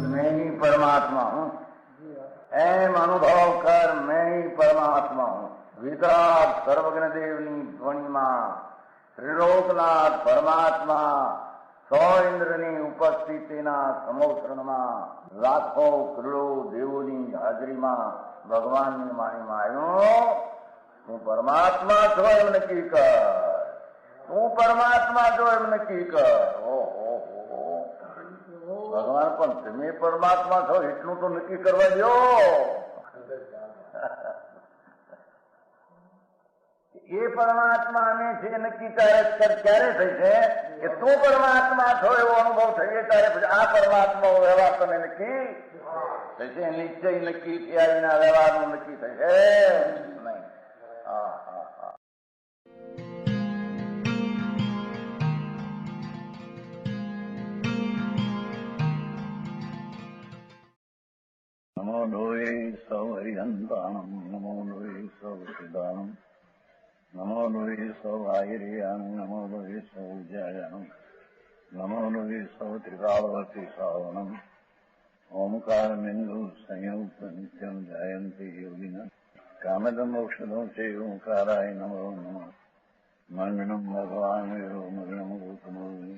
मैं ही परमात्मा हूँ, एम अनुभव कर मैं ही परमात्मा हूँ। वितराग सर्वज्ञ देवनी ध्वनिमा त्रिलोकनाथ परमात्मा सौ इंद्રની ઉપસ્થિતિના સમોત્સવમાં લાખો કરોડો દેવોની હાજરીમાં ભગવાનની વાણીમાં આવ્યો, તું પરમાત્મા છો એમ નક્કી કર, તું પરમાત્મા છો એમ નક્કી કર. ઓહો, ભગવાન પણ તમે પરમાત્મા છો એટલું તો નક્કી કરવા દો. એ પરમાત્માને છે નક્કી ક્યારે થઈ છે કે તું પરમાત્મા છો એવો અનુભવ થઈએ ત્યારે પછી આ પરમાત્મા વ્યવહાર તને નક્કી થશે. નિશ્ચય નક્કી થયા વિના વ્યવહારનું નક્કી થશે નહીં. હા હા હા. નમો લોહે સૌ હરિહંતાણમ, નમો લોહે સૌ સિદ્ધાણમ, નમો લોહે સૌ આયર્યાણ, નમો લોહે સૌ જયાણમ, નમો લોહે સૌ ત્રિકાળવતી શ્રાવણમ. ઓમકાર બિંદુ સંયુક્ત નિત્યમ જાયંતી યોગિના કામદમ ઔષધો છે ઓંકારાય નમો નમઃ. મંગળમ ભગવાન વિરો મંગળમ ગૌતમોર્મિ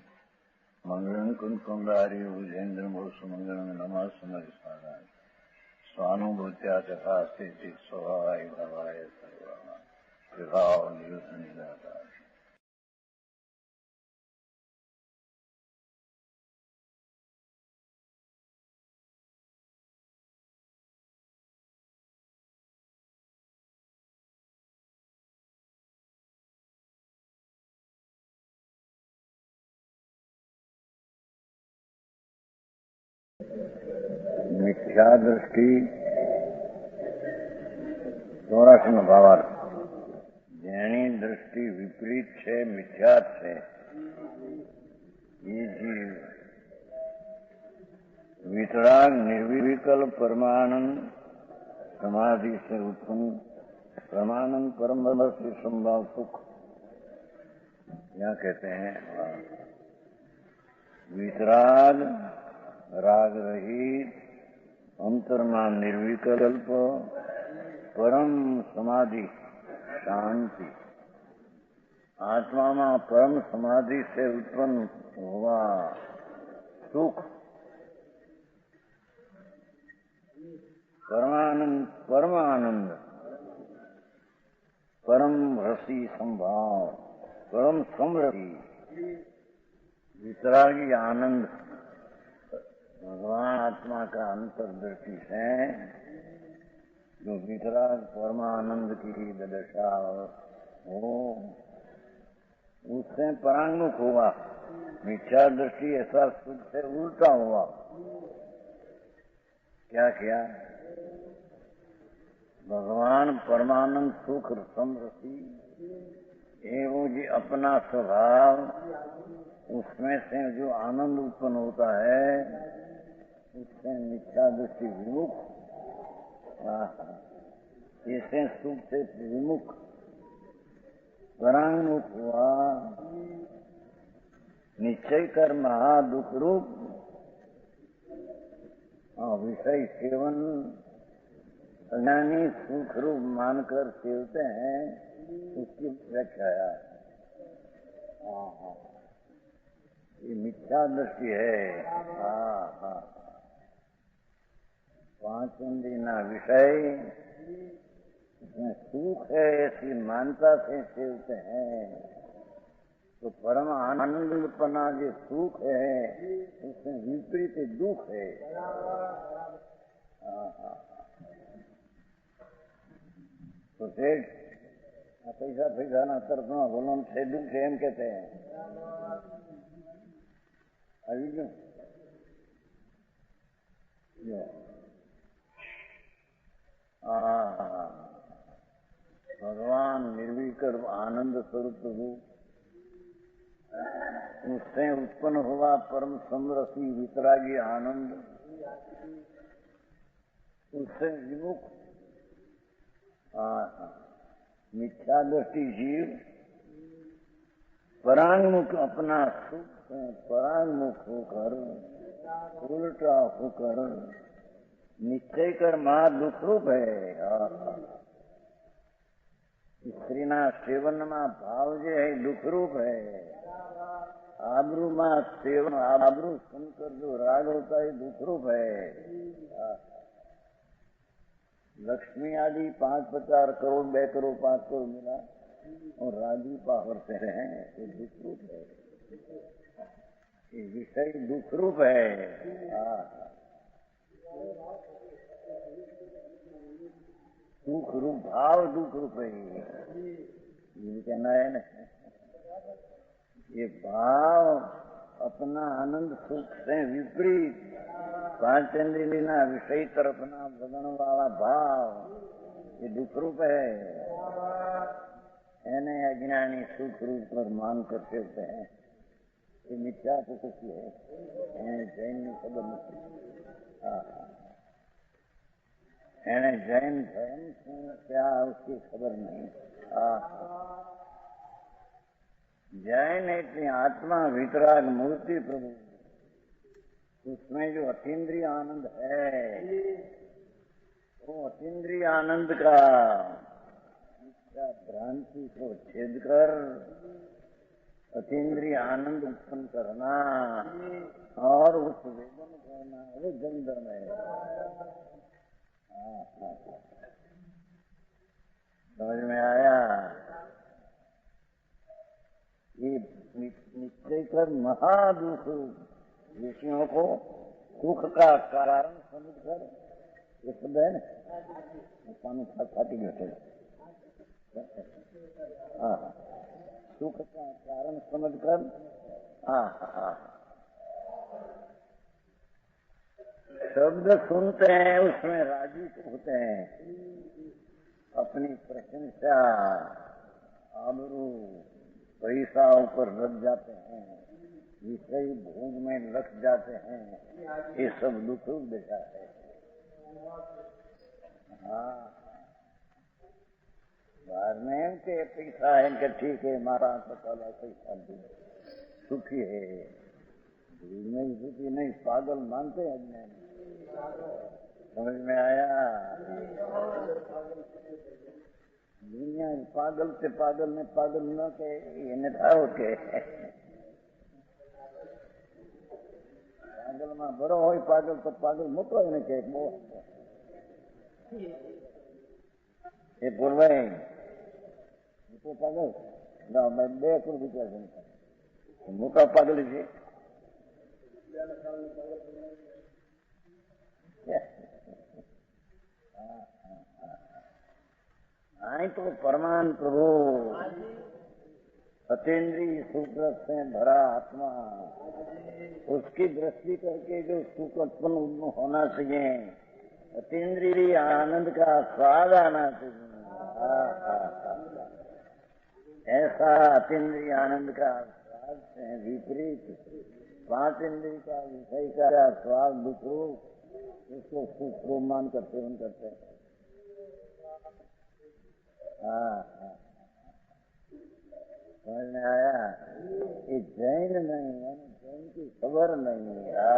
મંગળમ કુંકુંડારી ભુજેન્દ્ર મોસુ મંગળમ નમઃ સમરિસારાય સ્વાનુભૂત્યા તથા સ્થિતિ સ્વભાવાય ભવાય સર્વા વિભાવ નિયુત નિરાકાર. મિથ્યા દ્રષ્ટિ 84નો ભાવાર્થ. જેની દ્રષ્ટિ વિપરીત છે, મિથ્યા છે, એ જીવ वितराग निर्विकल परमानंद समाधि से उत्पन्न परमानंद परम से संभाव सुख, यहाँ कहते हैं वितराग राग रहित अंतर्मान निर्विकल्प परम समाधि शांति, आत्मा में परम समाधि से उत्पन्न हुआ सुख, परमानंद परमानंद परम रसी संभाव परम समृद्धि वितरागी आनंद भगवान आत्मा का अंतर्दृष्टि है। जो वितराग परमानंद की दशा हो उससे परांगमुख हुआ। मिथ्या दृष्टि ऐसा सुख से उल्टा हुआ। क्या किया? भगवान परमानंद सुख समृद्धि एवं जी अपना स्वभाव, उसमें से जो आनंद उत्पन्न होता है उससे मिथ्या दृष्टि विमुख, इससे सुख से विमुख परांगमुख हुआ। निश्चय कर महादुख रूप विषय सेवन अज्ञानी सुख रूप मानकर सेवते हैं, उसकी व्याख्या है। ये मिथ्या दृष्टि है। पांच इंद्रिय विषय इसमें सुख है ऐसी मानता से सेवते हैं, तो परम आनंदपना जो सुख है उसमें विपरीत दुख है। तो सेठ पैसा पैसा ना तरफ ना बोलो से दुख है एम कहते हैं। अभी क्यों भगवान निर्विकर आनंद स्वरूप रूप, उससे उत्पन्न हुआ परम समरसी वितरागी आनंद, उससे विमुख मिथ्या दृष्टि जीव परांगमुख अपना सुख परांगमुख होकर उल्टा होकर निश्चय कर महा दुख रूप है। स्त्रीना सेवनमा भाव जे है दुख रूप है। आबरू में सेवन आबरू सुनकर जो राग होता है दुख रूप है। लक्ष्मी आदि 5-50 करोड़ 2 करोड़ 5 करोड़ मिला और राजी पावरते रहे ये दुख रूप है। ये विषय दुख रूप है। दुख रूप भाव दुख रूप है ये कहना है ना। ये भाव अपना आनंद सुख से विपरीत 5 इंद्रियना विषय तरफ ना बदन वाला भाव ये दुख रूप है। एने अज्ञानी सुख रूप पर मान करते होते हैं ये मिथ्या तो कुछ है जैन में खबर नहीं। एने जैन धर्म क्या उसकी खबर नहीं। जैन इतनी आत्मा वितराग मूर्ति प्रभु उसमें जो अतीन्द्रिय आनंद है वो अतीन्द्रिय आनंद का भ्रांति को छेद कर अतीन्द्रिय आनंद उत्पन्न करना और उस वेदन करना वो जैन धर्म है। समझ में आया। ये निश्चय कर महादुख विषयों को सुख का कारण समझकर ये शब्द है ना पानी खाती बैठे सुख का कारण समझकर शब्द सुनते हैं उसमें राजी होते हैं अपनी प्रशंसा आबरू पैसाओं पर लग जाते हैं विषय भोग में लग जाते हैं ये सब दुख दिखा है। बाहर में के पैसा है इनका ठीक है मारा पकाला पैसा सुखी है नहीं सुखी नहीं पागल मानते हैं अज्ञानी। समझ में आया। दुनिया पागल से पागल ने पागल न के ये नेता होके पागल में बड़ो हो पागल तो पागल मोटो ने के ये बोल रहे मोटो पागल ना मैं 2 करोड़ विचार मोटा पागल है आई तो परमान प्रभु अतीन्द्रिय सुख से भरा आत्मा उसकी दृष्टि करके जो सुख उत्पन्न होना चाहिए अतीन्द्रिय आनंद का स्वाद आना चाहिए ऐसा अतीन्द्रिय आनंद का स्वाद से विपरीत 5 इंद्रिय का विषय का स्वाद दुख उसको सुख को मान कर सेवन करते हैं। समझ में आया। ये जैन नहीं है जैन की खबर नहीं है।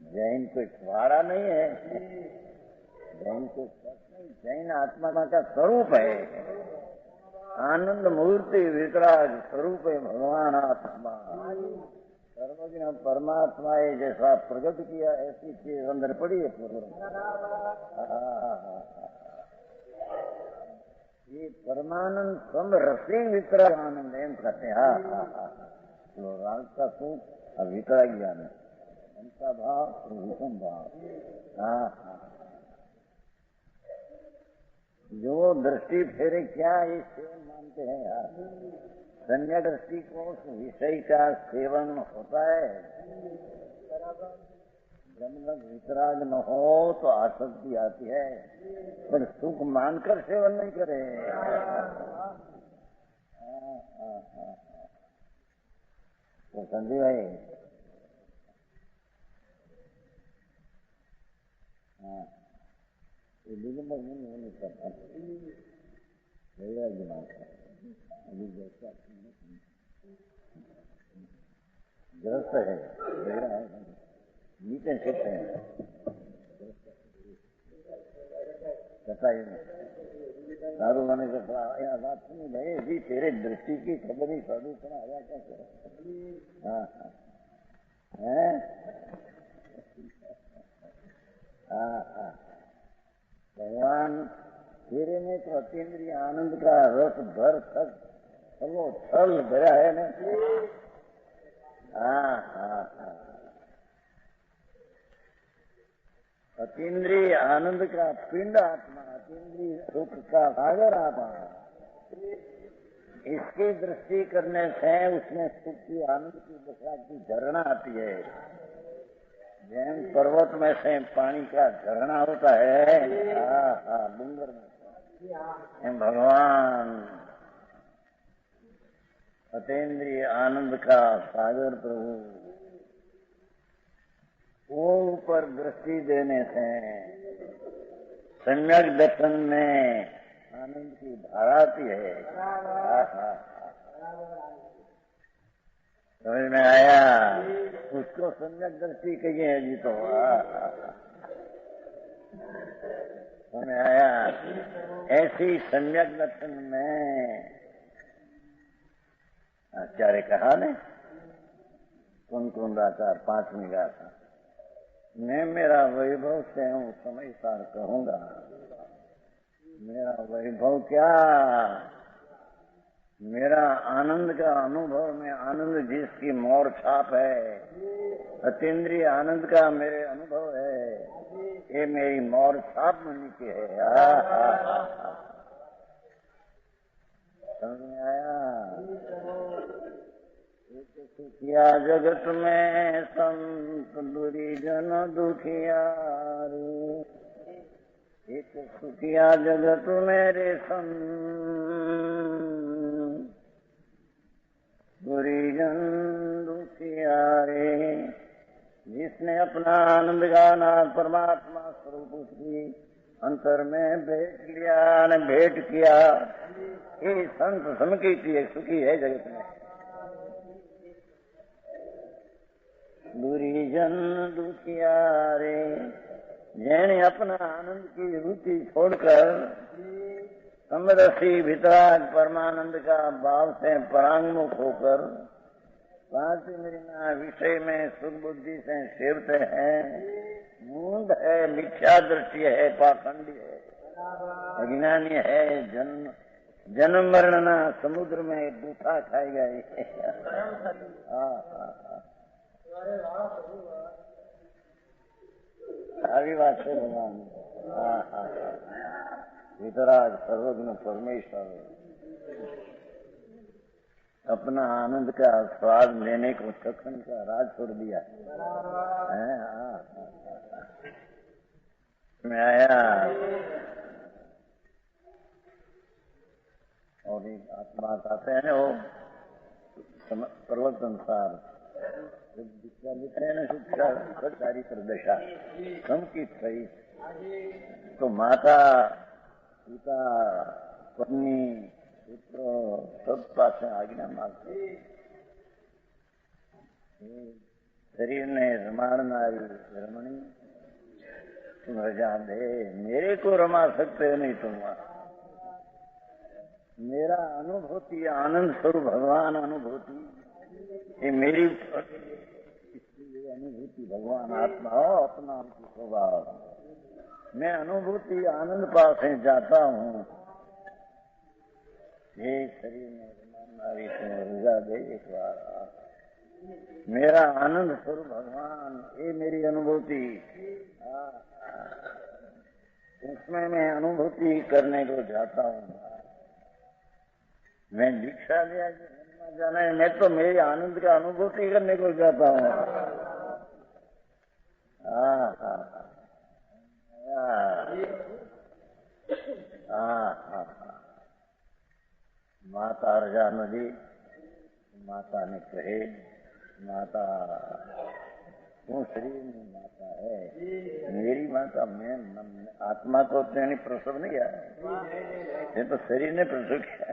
जैन कोई छुआड़ा नहीं है जैन को जैन आत्मा का स्वरूप है आनंद मूर्ति वितराग स्वरूप है भगवान आत्मा सर्वज्ञ परमात्मा है जैसा प्रकट किया ऐसी चीज अंदर पड़ी है पूर्व। ये परमानंद सम रसी वितराग आनंद एम कहते हैं। राग का सुख और वितराग ज्ञान उनका भाव विषम भाव। जो दृष्टि फेरे क्या ये सेवन मानते हैं यार धन्य दृष्टि को विषय का सेवन होता है जब तक वितराग न हो तो आसक्ति आती है पर सुख मानकर सेवन नहीं करे। तो संजय भाई दिगंबर मुनि होने पर अभी जैसा ग्रस्त है, नीचे कहते हैं बताइए दारू होने से थोड़ा यहाँ बात सुनी भाई जी, तेरे दृष्टि की खबर ही साधु सुना आया कैसे? हाँ हाँ हाँ हाँ, भगवान तेरे में तो अतीन्द्रिय आनंद का रस भर तक चलो छल भरा है ना। हाँ हाँ हाँ, अतीन्द्रिय आनंद का पिंड आत्मा, अतीन्द्रिय सुख का सागर आत्मा, इसकी दृष्टि करने से उसमें सुख की आनंद की दशा की झरना आती है। जैन पर्वत में से पानी का झरना होता है, डूंगर में भगवान अतीन्द्रिय आनंद का सागर प्रभु वो ऊपर दृष्टि देने से सम्यक दर्शन में आनंद की धारा आती है। समझ में आया? उसको सम्यक दृष्टि कहिए है जी। तो समझ में आया? ऐसी सम्यक दर्शन में आचार्य कहा ने कौन आचार 5वीं गाथा, मैं मेरा वैभव से हूँ समय सार कहूंगा। मेरा वैभव क्या? मेरा आनंद का अनुभव में आनंद जिसकी मोर छाप है, अतीन्द्रिय आनंद का मेरे अनुभव है, ये मेरी मोर छाप मनी की है। समझ में आया? सुखिया जगत में संत दुरी जन दुखियारू, एक सुखिया जगत मेरे संत दुरी जन दुखियारे। जिसने अपना आनंद गाना परमात्मा स्वरूप उसकी अंतर में भेंट किया, ये संत समकीर्ति एक सुखी है जगत में। दुरीजन दुखियारे, जैने अपना आनंद की रुचि छोड़कर समरसी भितराग परमानंद का भाव से परांगमुख होकर पांच इंद्रियां विषय में सुख बुद्धि से सेवते हैं, मूढ़ है, मिथ्या दृष्टि है, पाखंडी है, अज्ञानी है, जन्म मरण समुद्र में दूठा खाई गई। આવી વાત છે ભગવાન। वितराग सर्वज्ञ परमेश्वर अपना आनंद का स्वाद लेने को चखन का राज छोड़ दिया है। मैं आया और एक आत्मा आते हैं वो पर्वत अनुसार दिखा लेते हैं ना, शिक्षा सारी प्रदशा कम की सही। तो माता पिता पत्नी पुत्र सब पास आज्ञा मांगते, शरीर ने रमाड़नारी रमणी तुम रजा दे, मेरे को रमा सकते हो नहीं तुम। मेरा अनुभूति आनंद स्वरूप भगवान अनुभूति, ये मेरी अनुभूति भगवान आत्मा हो, अपना स्वभाव। मैं अनुभूति आनंद पास है जाता हूँ, ये शरीर में रमानारी रजा दे एक बार। मेरा आनंद स्वरूप भगवान, ये मेरी अनुभूति, उसमें मैं अनुभूति करने को जाता हूँ। मैं दीक्षा लिया जाना है, मैं तो मेरे आनंद का अनुभूति करने को जाता हूँ। माता रजा नदी, माता ने कहे माता तू शरीर में माता है, मेरी का मैं आत्मा को तेने प्रसव नहीं किया, ये तो शरीर ने प्रसव किया।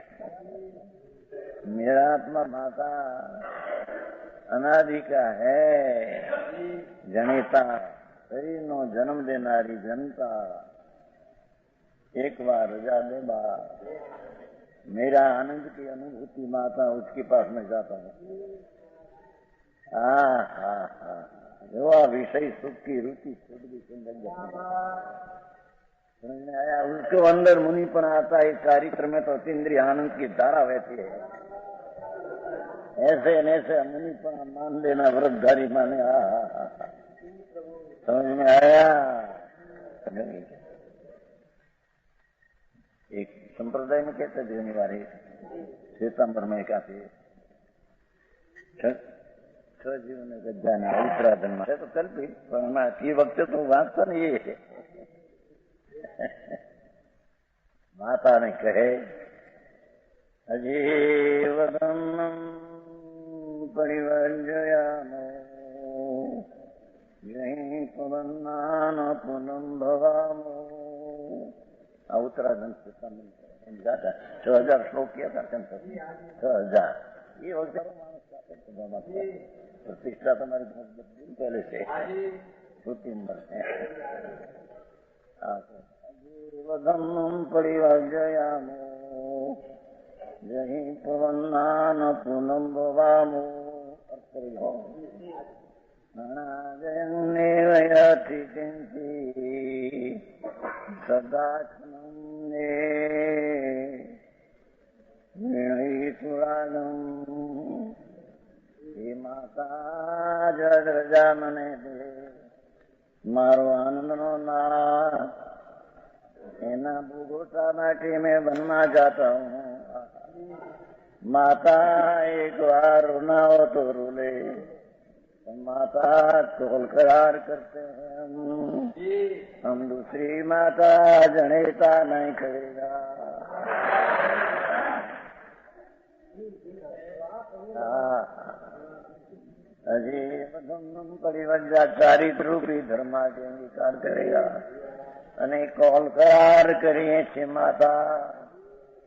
मेरा आत्मा माता अनादि का है, जनिता शरीर नो जन्म देनारी जनता, एक बार रजा दे बार मेरा आनंद की अनुभूति माता उसके पास में जाता हूँ। जो विषय सुख की रुचि छूट भी समझ में आया। उसके अंदर मुनि पण आता है, चारित्र में तो इंद्रिय आनंद की धारा बहती है। ऐसे ऐसे मुनि पण मान लेना, व्रतधारी माने। समझ में आया। एक संप्रदाय में कहते देने वाले श्वेतांबर में कहते जीवन गज्जाना उत्तराधन में तो कल्पित, पर वक्त तो वास्तव नहीं है। माता ने कहे अजीवदम परिवर्जयामो यहीं पुनन्नान पुनम भवामो। उत्तराधन से जाता 6000 श्लोक किया था, 6000। ये प्रतिष्ठा तुम्हारी दिन पहले से छोटी उम्र है। जीवदम परिवर्जयामो यहीं पुनन्नान पुनम भवामो। नारायणेव याति चिंती सदाखनं ने वीणयितुरागम्। हे माता जग रजा मने दे मारो आनंद नो नाथ, एना भूगोटा नाटी में बनना चाहता हूँ। माता एक बार रोना हो तो रोले, माता कोल करार करते हैं हम दूसरी माता जनेता नहीं करेगा। अजीवदम परिवर्जा चारित्र रूपी धर्मा के अंगीकार करेगा। અને કોલ કરાર કરીએ છીએ માતા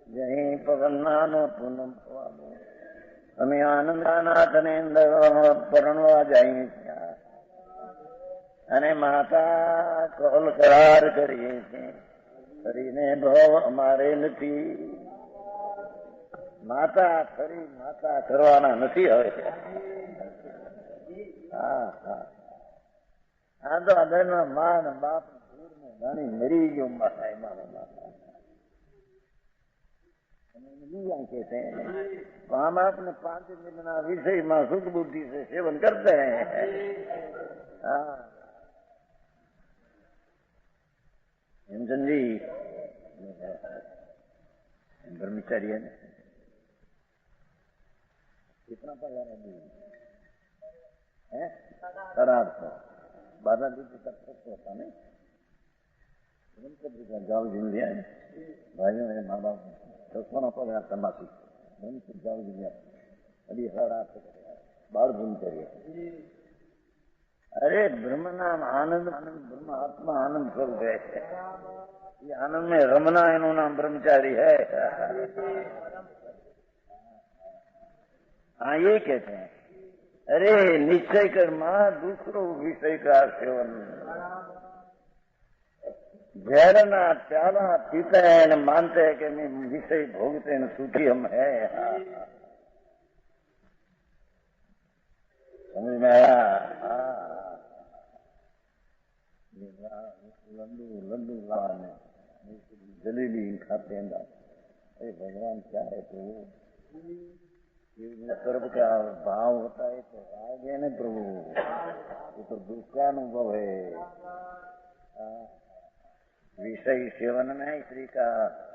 જહીં પવનનાનો પૂનમ પવાનો। અમે આનંદાનાથને પરણવા જઈએ છીએ અને માતા કોલ કરાર કરીએ છીએ, ફરીને ભાવ અમારે નથી। માતા ફરી માતા કરવાના નથી હવે। આ તો અદરના માન બાપ रानी मरी जो माता है, मानो माता कहते हैं। हम अपने 5 मिलना विषय में सुख बुद्धि से सेवन करते हैं। हेमचंद जी ब्रह्मचारी है ना, कितना पगार है? 850। 12 दिन तक होता नहीं। जाओ जिंदगी है भाइयों, मेरे माँ बाप तो सोना पड़ा तंबाकू जाओ जिंदगी अभी 12 दिन करिए। अरे ब्रह्म नाम आनंद, आनंद ब्रह्म आत्मा आनंद स्वरूप है। ये आनंद में रमना इन्हों नाम ब्रह्मचारी है। हाँ ये कहते हैं। अरे निश्चय कर माँ दूसरों विषय का सेवन, जहरना प्याला पीते हैं, मानते हैं कि मैं विषय भोगते हैं, सुखी हम है। समझ में आया? लड्डू लड्डू लाने जलेबी खाते हैं। अरे भगवान क्या है प्रभु, सर्व का भाव होता है तो आगे न प्रभु, ये तो दुख का अनुभव है। विषय सेवन में स्त्री का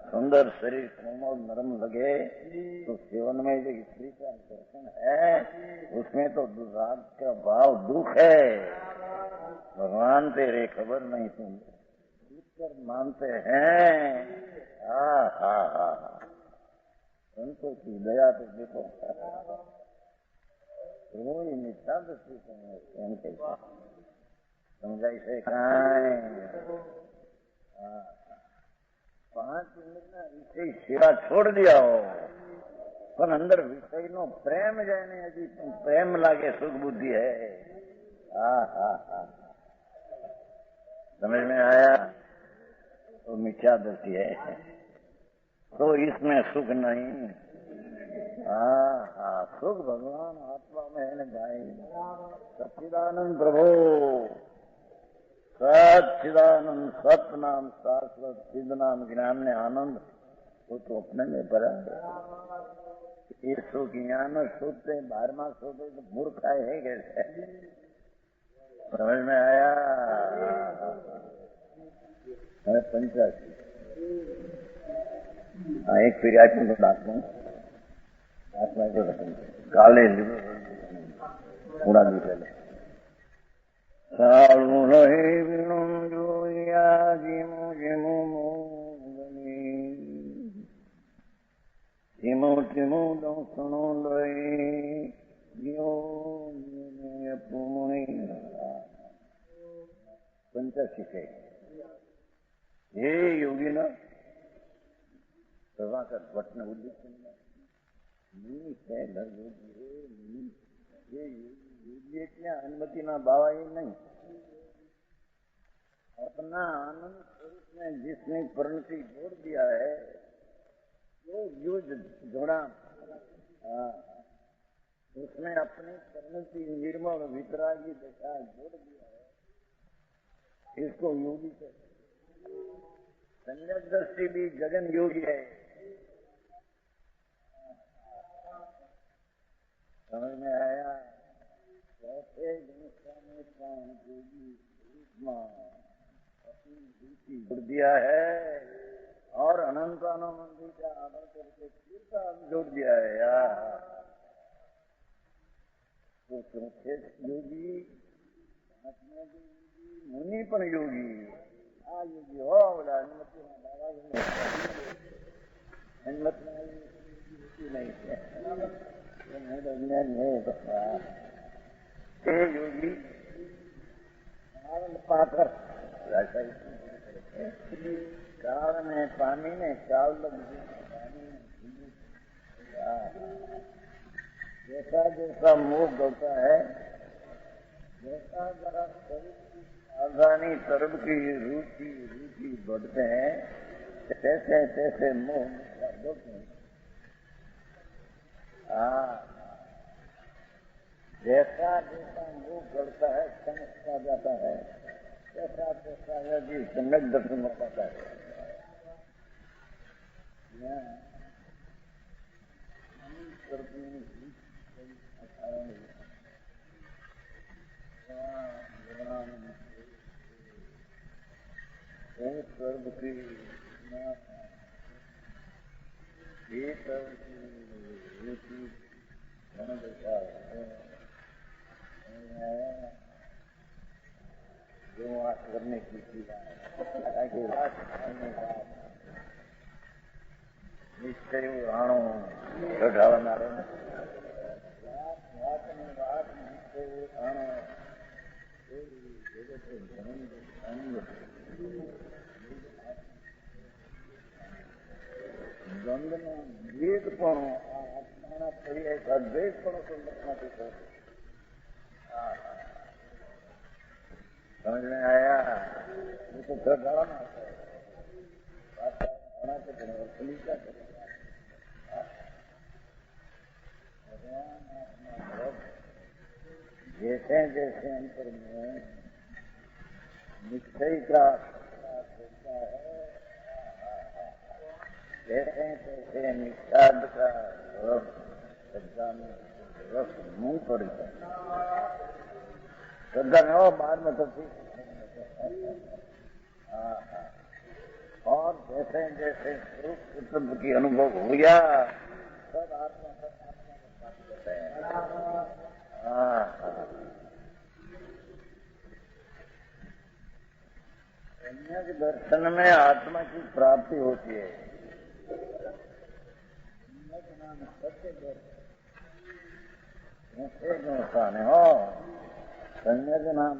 सुंदर शरीर कोमल नरम लगे तो सेवन में जो स्त्री का आकर्षण है उसमें तो राग का भाव दुख है। भगवान तेरे खबर नहीं सुनते, मानते हैं। संतों की दया तो देखो, रोई नित्या दृष्टि समझाई से कांई 5 મિનિટના વિષય સેવા છોડ દિયા પણ અંદર વિષયનો પ્રેમ જાણે હજી પ્રેમ લાગે સુખ बुद्धि है समझ में आया तो मिथ्या दृष्टि है तो इसमें सुख नहीं सुख भगवान आत्मा में है भाई सच्चिदानंद प्रभु सच्चिदानंद सत्य नाम शाश्वत सिद्ध नाम ज्ञान ने आनंद वो तो अपने में भरा है ये सुख ज्ञान सोते 12वां सोते तो मूर्खा है कैसे समझ में आया 85 एक फिर आत्मा को डाकू आत्मा को काले पूरा दी पहले सालू रहे विणु जोया जिमु जिमु मोगनी जिमु जिमु दौसणो लई जियो पुमुनि 85 हे योगी ना प्रभाकर भट्ट ने उद्देश्य है योगी એટલે अनुमतिના બાવા એ नहीं अपना आनंद स्वरूप में जिसने परिणति जोड़ दिया है वो युद्ध जोड़ा उसने अपनी परिणति निर्मल वितरागी दशा जोड़ दिया है इसको योगी कहते सम्यक दृष्टि भी गगन योगी है समझ में आया कैसे जोड़ दिया है और अनंतानुमंदी का आदर करके तीर्था जोड़ दिया है यार तो चौथे योगी मुनि पण योगी योगी हो बोला अनुमति नहीं योगी पाकर काल में पानी ने काल जैसा जैसा मोह गलता है जैसा जरा सावधानी तरफ की रुचि बढ़ते हैं तैसे तैसे मोह बढ़ते हैं जैसा जैसा मोह गढ़ता है समझता जाता है जैसा जैसा यदि सम्यक दर्शन हो पाता है स्वर्ग की जो बात करने की निश्चय राणो गढ़ावना द्वंद्व द्वेष पण आत्मा पर्याय द्वेष पण समझ में आया वो तो घर डालना जैसे जैसे अंतर में निश्चय का होता है जैसे जैसे निषाद का श्रद्धा में रस मुंह पड़ जाए श्रद्धा में हो बाद में तो ठीक और जैसे जैसे स्वरूप तत्व की अनुभव हो गया सब आत्मा होते हैं सम्यक दर्शन में आत्मा की प्राप्ति होती है सत्य दर्शन हो सम्यक नाम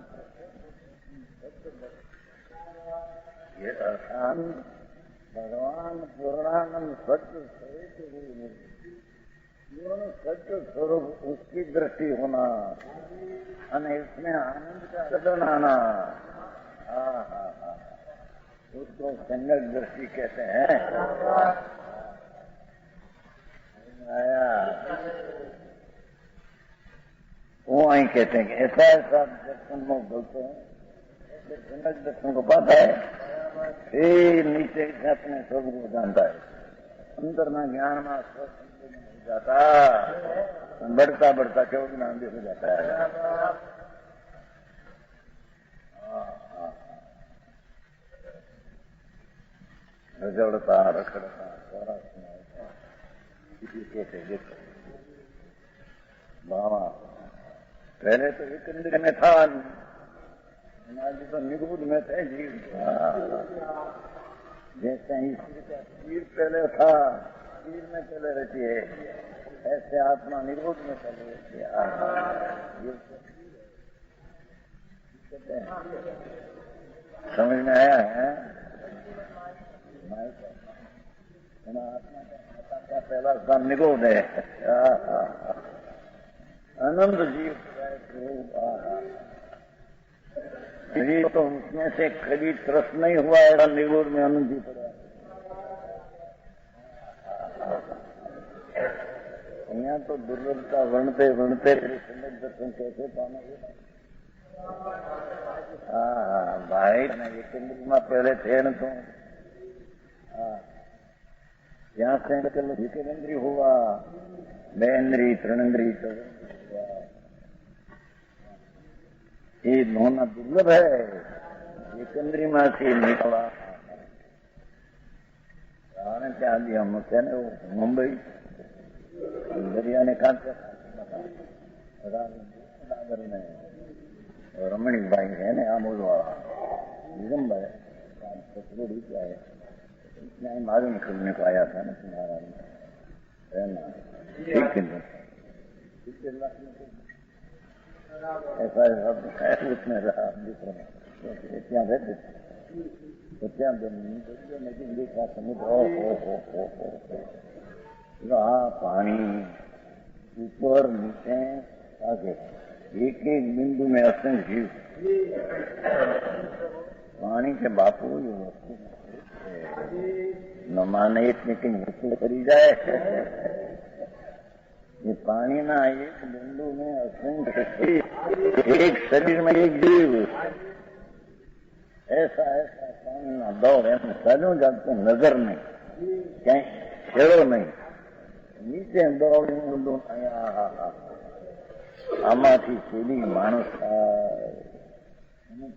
ये अर्थान भगवान पूर्णानंद सत्य स्वरूप सत्य स्वरूप उसकी दृष्टि होना और इसमें आनंद का सदन आना, उसको संगत दृष्टि कहते हैं। आया वो वहीं कहते हैं कि ऐसा ऐसा दर्शन में बोलते हैं, संगत दर्शन को पाता है, फिर नीचे से अपने स्वरूप को जानता है, अंदर में ज्ञान में स्वस्थ नहीं जाता, बढ़ता बढ़ता केवल ज्ञान भी हो जाता है। रजड़ता रखड़ता सारा सुनाता किसी कैसे देखो बाबा पहले तो एक इंद्र में था, आज तो निगुद में थे जीव। जैसे ईश्वर का तीर पहले था, तीर में चले रहती है, ऐसे आत्मा निगुद में चले रहती है। समझ में आया है? आत्मा का पहला स्थान निगुद है, अनंत जीव। ये तो उसमें से कभी त्रस्त नहीं हुआ है, निगुड़ में अनंत जी पड़ा। यहाँ तो दुर्लभता वर्णते वर्णते संगत दर्शन कैसे पाना है? भाई ये केंद्र में पहले थे न तो यहाँ से विकेंद्री हुआ, बेंद्री तृणेंद्री ये होना दुर्लभ है। एकंद्री में से निकला क्या दिया मुझसे ने वो मुंबई दरिया ने कांटे में रमणी भाई है ने आमोद वाला दिगंबर क्या है, इतना ही मालूम करने को आया था ना तुम्हारा ठीक है। ऐसा है उसमें रहा क्या रहते तो क्या लेकिन देखा समुद्र रहा, पानी ऊपर नीचे आगे एक एक बिंदु में असंख्य जीव। पानी के बापू जो वस्तु न माने इतनी कहीं वस्तु करी जाए, ये पानी ना एक बिंदु में असंख्य, एक शरीर में एक जीव, ऐसा ऐसा पानी ना दौड़ एम सजो जाते नजर नहीं, कहीं छेड़ो नहीं, नीचे दौड़ આમાંથી સીધી માણસ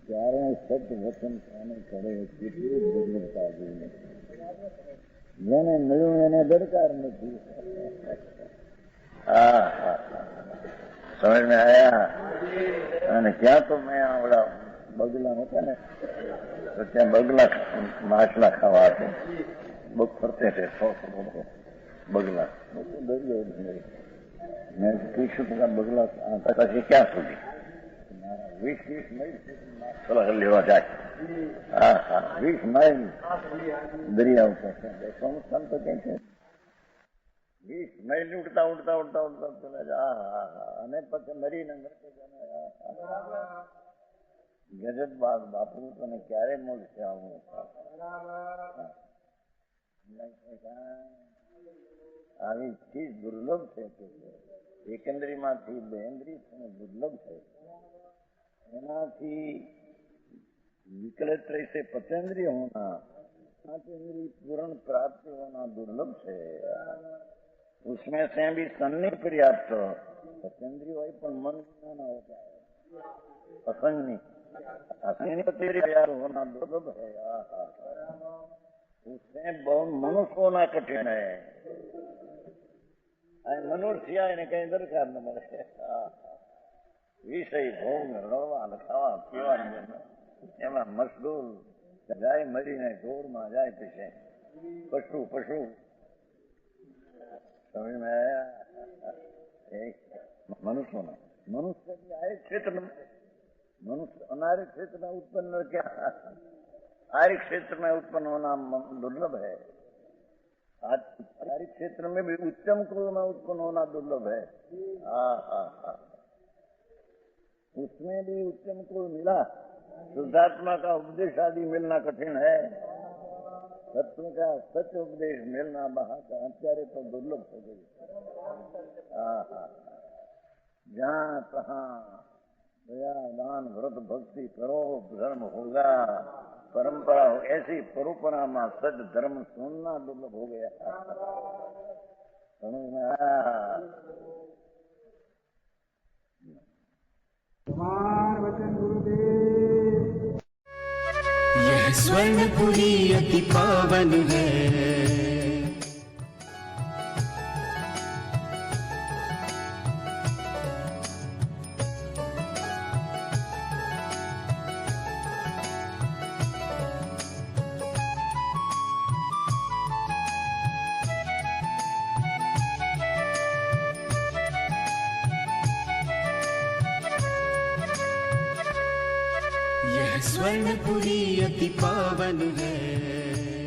ત્યારે સત્ય વચન કાને કરે કેટલી દુર્લભતા જોઈને જેને મળ્યું એને દરકાર નથી। समझ में आया? અને क्या तो मैं आवड़ा बगला होता ने तो क्या बगला माछला खावा थे बुक फरते थे 100 बगला मैं पूछू तो बगला પછી ક્યાં સુધી 20 માઇલ ચલો લેવા જાય। 20 માઇલ દરિયા ઉપર સંસ્થાન તો કઈ છે 20 માઇલ ઉડતા ઉડતા ઉડતા ઉડતા ચલા જા અને પછી મરીને ગજબ બાપુ તને ક્યારે મળશે આવું? આવી ચીજ દુર્લભ છે, એકંદરીમાંથી બેન્દ્રી દુર્લભ છે, એનાથી विकलित से पचेंद्रिय होना, पांचेंद्रिय पूर्ण प्राप्ति होना दुर्लभ है। उसमें से भी सन्नी पर्याप्त पचेंद्रिय हो पर मन ना होता है, असंगी असंगी पर्याप्त होना दुर्लभ है। उसमें बहुत मनुष्य होना कठिन है, मनुष्य ने कहीं दरकार न મળે। વિષય ભોગ રળવા લખાવા પીવા એમાં મશગુલ જાય, મરીને ઢોરમાં જાય પછી પશુ પશુ समझ में आया? मनुष्य में आए क्षेत्र में मनुष्य अनार्य क्षेत्र में उत्पन्न क्या, आर्य क्षेत्र में उत्पन्न होना दुर्लभ है। आर्य क्षेत्र में भी उच्चम कुल में उत्पन्न होना दुर्लभ है। उसमें भी उच्चम कुल मिला, शुद्धात्मा का उपदेश आदि मिलना कठिन है। तत्व का सच उपदेश मिलना अत्यारे तो दुर्लभ हो गई। जहाँ तहाँ दया दान व्रत भक्ति करो, धर्म होगा, परंपरा हो, ऐसी परंपरा में सच धर्म सुनना दुर्लभ हो गया। समझ में आया? वचन गुरुदेव। यह स्वर्णपुरी अति पावन है, यह स्वर्णपुरी अति पावन है।